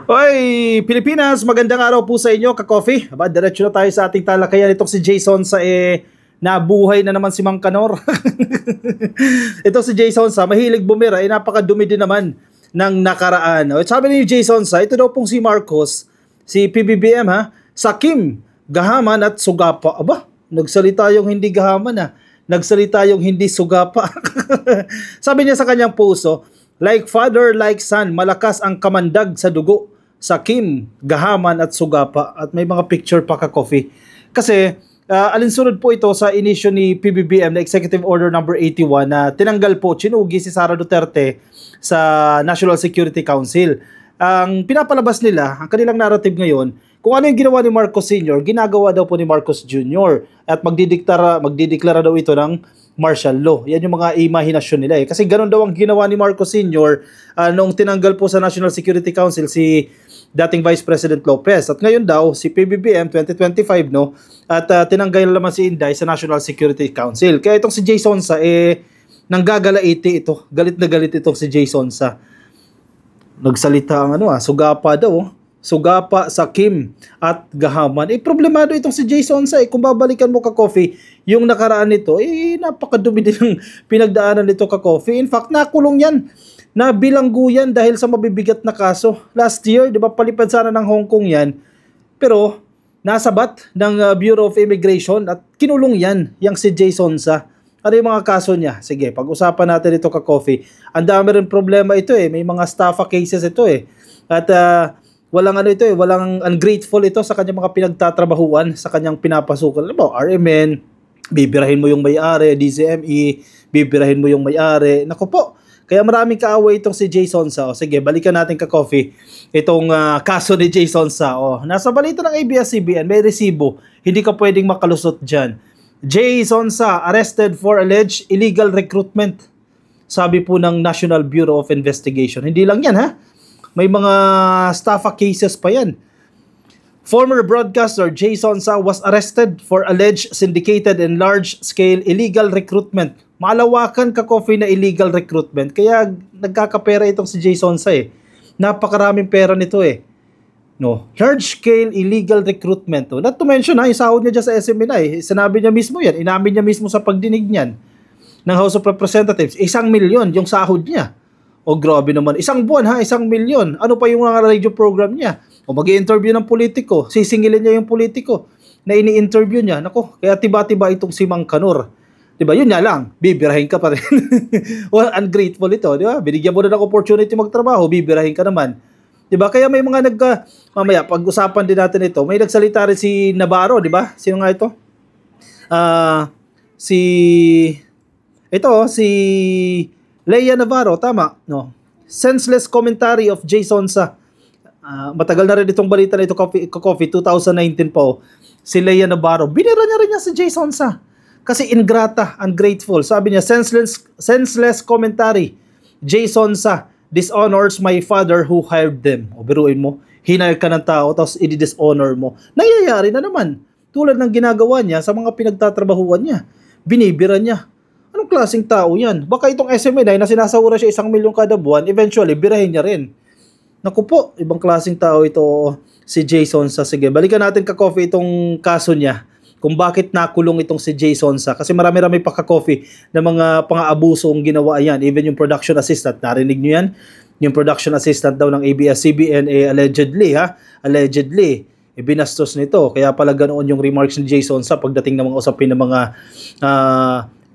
Hoy, Pilipinas, magandang araw po sa inyo, ka-coffee. Aba, diretso na tayo sa ating talakayan. Itong si Jason sa nabuhay na naman si Mang Kanor. Ito si Jason sa mahilig bumira, napakadumi din naman ng nakaraan. O, sabi ni Jason sa, ito daw pong si Marcos, si PBBM sa Kim, gahaman at sugapa. Aba, nagsalita yung hindi gahaman nagsalita yung hindi sugapa. Sabi niya sa kanyang puso, like father, like son, malakas ang kamandag sa dugo sa Kim, gahaman at sugapa. At may mga picture pa ka-coffee. Kasi alinsunod po ito sa inisyo ni PBBM na Executive Order number 81 na tinanggal po, chinugi si Sara Duterte sa National Security Council. Ang pinapalabas nila, ang kanilang narrative ngayon, kung ano yung ginawa ni Marcos Sr., ginagawa daw po ni Marcos Jr. At magdideklara daw ito ng martial law. Yan yung mga imahinasyon nila Kasi ganun daw ang ginawa ni Marcos Sr. Noong tinanggal po sa National Security Council si dating Vice President Lopez. At ngayon daw, si PBBM 2025, at tinanggal naman si Inday sa National Security Council. Kaya itong si Jason sa, nanggagalaiti ito. Galit na galit itong si Jason sa. Nagsalita ang sugapa daw. Sugapa sa Kim at gahaman. Problemado itong si Jason sa. Kung babalikan mo ka-coffee, yung nakaraan nito, napakadumi din ng pinagdaanan nito ka-coffee. In fact, nakulong yan. Nabilanggo yan dahil sa mabibigat na kaso. Last year, di ba, palipad sana ng Hong Kong yan. Pero, nasabat ng Bureau of Immigration at kinulong yan, yung si Jason sa. Ano yung mga kaso niya? Sige, pag-usapan natin ito ka-coffee. Ang dami rin problema ito May mga staffa cases ito At walang walang ungrateful ito sa kanyang mga pinagtatrabahuan, sa kanyang pinapasukan. Alam mo, RMN, bibirahin mo yung may-ari, DCME, bibirahin mo yung may-ari. Naku po, kaya maraming kaaway itong si Jason sa. Sige, balikan natin ka-coffee. Itong kaso ni Jason sa. Nasa balita ng ABS-CBN, may resibo. Hindi ka pwedeng makalusot dyan. Jason sa, arrested for alleged illegal recruitment. Sabi po ng National Bureau of Investigation. Hindi lang yan May mga staffa cases pa yan. Former broadcaster Jason Sa was arrested for alleged syndicated and large-scale illegal recruitment. Malawakan ka-coffee na illegal recruitment. Kaya nagkakapera itong si Jason Sa Napakaraming pera nito Large-scale illegal recruitment. Not to mention yung sahod niya dyan sa SMNI. Sinabi niya mismo yan. Inamin niya mismo sa pagdinig niyan ng House of Representatives. 1 milyon yung sahod niya. Grabe naman. 1 buwan 1 milyon. Ano pa yung mga radio program niya? Mag-i-interview ng politiko. Sisingilin niya yung politiko na ini-interview niya. Nako, kaya tiba-tiba itong si Mang Kanor. Diba? Yun nga lang. Bibirahin ka pa rin. Ungrateful ito. Diba? Binigyan mo na ng opportunity magtrabaho. Bibirahin ka naman. Diba? Kaya may mga mamaya, pag-usapan din natin ito. May nagsalita rin si Navarro. Diba? Sino nga ito? Si Leia Navarro, tama, senseless commentary of Jason Sa. Matagal na rin itong balita na ito, coffee 2019 po. Si Leia Navarro, binira niya rin si Jason Sa. Kasi ingrata, ungrateful. Sabi niya, senseless commentary. Jason Sa dishonors my father who hired them. Biruin mo, hinire ka ng tao, tapos i-dishonor mo. Nangyayari na naman. Tulad ng ginagawa niya sa mga pinagtatrabahuan niya. Binibira niya. Anong klaseng tao yan? Baka itong SMNI na sinasahura siya 1 milyon kada buwan, eventually, birahin niya rin. Naku po, ibang klaseng tao ito si Jason Sa. Sige, balikan natin ka-coffee itong kaso niya. Kung bakit nakulong itong si Jason Sa. Kasi marami-rami pa ka-coffee na mga pang-aabuso ang ginawa yan. Even yung production assistant, narinig niyo yan? Yung production assistant daw ng ABS-CBN, allegedly, binastos nito. Kaya pala ganoon yung remarks ni Jason Sa pagdating ng mga usapin ng mga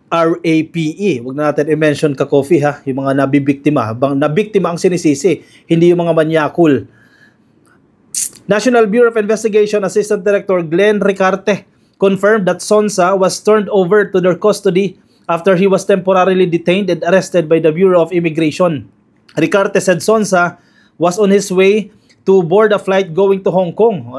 RAPE. Huwag na natin i-mention ka-coffee yung mga nabibiktima. Nabiktima ang sinisisi, hindi yung mga manyakul. National Bureau of Investigation Assistant Director Glenn Ricarte confirmed that Sonsa was turned over to their custody after he was temporarily detained and arrested by the Bureau of Immigration. Ricarte said Sonsa was on his way to board a flight going to Hong Kong.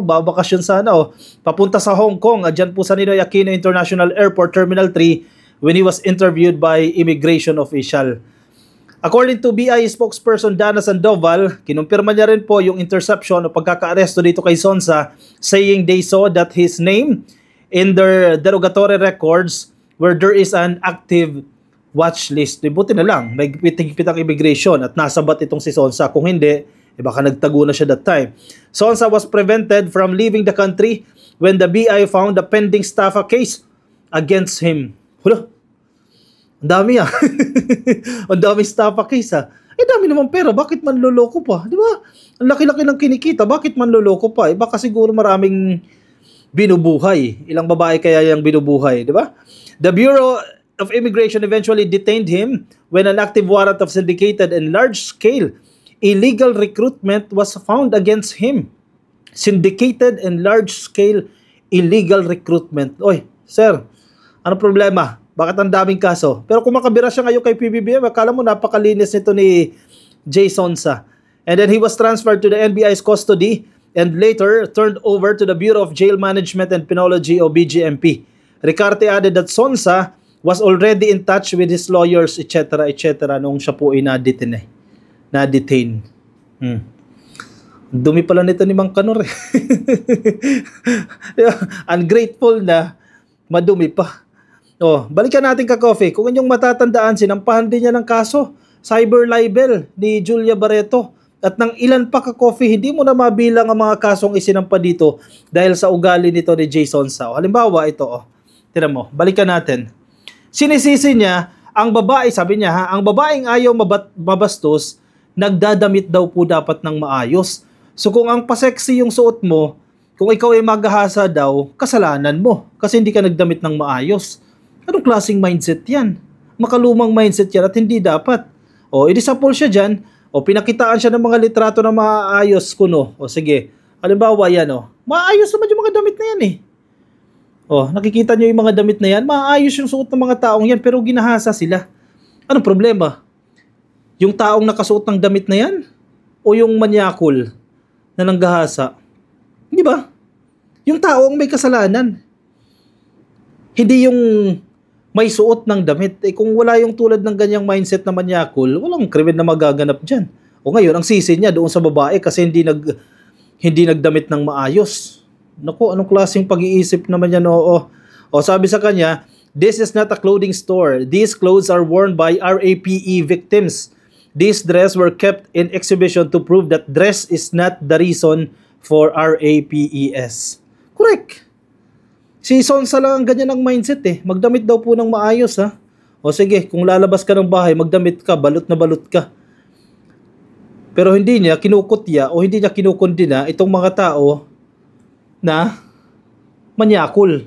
Babakasyon sana papunta sa Hong Kong, dyan po sa Ninoy Aquino International Airport Terminal 3 when he was interviewed by immigration official. According to BI spokesperson Dana Sandoval, kinumpirma niya rin po yung interception o pagkaka-aresto dito kay Sonsa, saying they saw that his name in their derogatory records where there is an active watch list. Buti na lang, may higpit ang immigration at nasabat itong si Sonsa. Kung hindi, baka nagtago na siya that time. Sonsa was prevented from leaving the country when the BI found a pending staffa case against him. Hulo, ang dami ang dami staffa case dami naman pera, bakit manloloko pa? Di ba? Ang laki-laki ng kinikita, bakit manloloko pa? Baka siguro maraming binubuhay. Ilang babae kaya yung binubuhay, di ba? The Bureau of Immigration eventually detained him when an active warrant of syndicated and large-scale illegal recruitment was found against him. Syndicated and large-scale illegal recruitment. Oy, sir, ano problema? Bakit ang daming kaso? Pero kung makabira siya ngayon kay PBBM, akala mo napakalinis nito ni Jay Sonsa. And then he was transferred to the NBI's custody and later turned over to the Bureau of Jail Management and Penology o BJMP. Ricarte added that Sonsa was already in touch with his lawyers, etc. noong siya po ay na-detain. Dumi pala nito ni Mang Kanor eh. Ungrateful na, madumi pa. Balikan natin ka-coffee. Kung inyong matatandaan, sinampahan din niya ng kaso, cyber libel ni Julia Barreto. At ng ilan pa ka-coffee, hindi mo na mabilang ang mga kasong isinampa dito dahil sa ugali nito ni Jay Sonsa. Halimbawa, ito, tira mo, balikan natin. Sinisisi niya, ang babae, sabi niya ang babaeng ayaw mabastos, nagdadamit daw po dapat ng maayos. So kung ang pasexy yung suot mo, kung ikaw ay maghahasa daw, kasalanan mo kasi hindi ka nagdamit ng maayos. Anong klaseng mindset yan? Makalumang mindset yan at hindi dapat. Idisapol siya dyan, pinakitaan siya ng mga litrato na maayos kuno. Sige, halimbawa yan, maayos naman yung mga damit na yan eh. Nakikita nyo yung mga damit na yan, maayos yung suot ng mga taong yan pero ginahasa sila. Anong problema? Yung taong nakasuot ng damit na yan? O yung manyakol na nanggahasa? Di ba? Yung taong may kasalanan. Hindi yung may suot ng damit. Kung wala yung tulad ng ganyang mindset na manyakol, walang krimen na magaganap dyan. Ngayon, ang sisi niya doon sa babae kasi hindi nagdamit ng maayos. Naku, anong klaseng pag-iisip naman yan? Sabi sa kanya, this is not a clothing store. These clothes are worn by RAPE victims. These dress were kept in exhibition to prove that dress is not the reason for RAPES. Correct. Si Sonsa lang ang ganyan ang mindset eh. Magdamit daw po ng maayos sige, kung lalabas ka ng bahay, magdamit ka, balot na balot ka. Pero hindi niya kinukutya o hindi niya kinukundina itong mga tao na manyakol.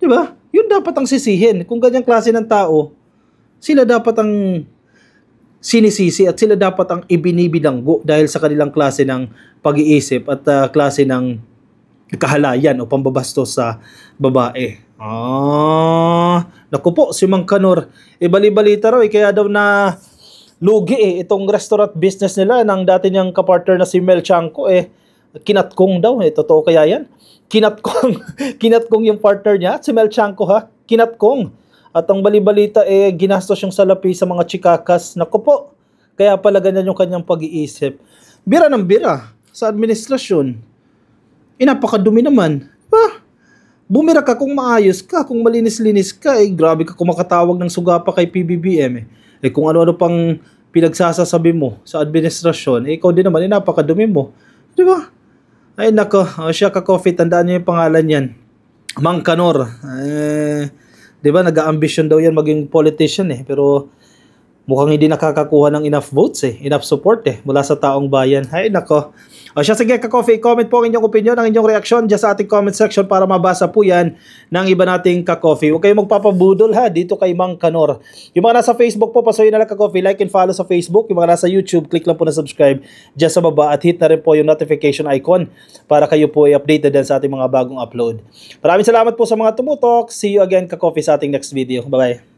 Diba? Yun dapat ang sisihin. Kung ganyang klase ng tao, sila dapat ang sinisisi at sila dapat ang ibinibilanggo dahil sa kanilang klase ng pag-iisip at klase ng kahalayan o pambabastos sa babae. Naku po, si Mang Kanor. Bali-balita raw, kaya daw na lugi itong restaurant business nila ng dati niyang kapartner na si Mel Chanco kinatkong daw. Totoo kaya yan? Kinatkong yung partner niya, si Mel Chanco kinatkong. At ang bali-balita ginastos yung salapi sa mga chikakas. Naku po, kaya pala ganyan yung kanyang pag-iisip. Bira ng bira sa administrasyon. Napakadumi naman. Bumira ka kung maayos ka, kung malinis-linis ka, grabe ka kung makatawag ng suga pa kay PBBM. Kung ano-ano pang pinagsasasabi mo sa administrasyon, ikaw din naman, napakadumi mo. Di ba? Ay nako, siya ka-coffee, tandaan niyo yung pangalan yan. Mang Kanor. Di ba, nag-a-ambition daw yan maging politician pero mukhang hindi nakakakuha ng enough votes enough support mula sa taong bayan. Ay nako. Siya, sige ka-coffee, comment po ang inyong opinion, ang inyong reaksyon dyan sa ating comment section para mabasa po yan ng iba nating ka-coffee. Huwag kayong magpapabudol dito kay Mang Kanor. Yung mga nasa Facebook po, pasuyin na lang ka-coffee, like and follow sa Facebook. Yung mga nasa YouTube, click lang po na subscribe dyan sa baba at hit na rin po yung notification icon para kayo po ay updated din sa ating mga bagong upload. Maraming salamat po sa mga tumutok. See you again ka-coffee sa ating next video. Bye-bye.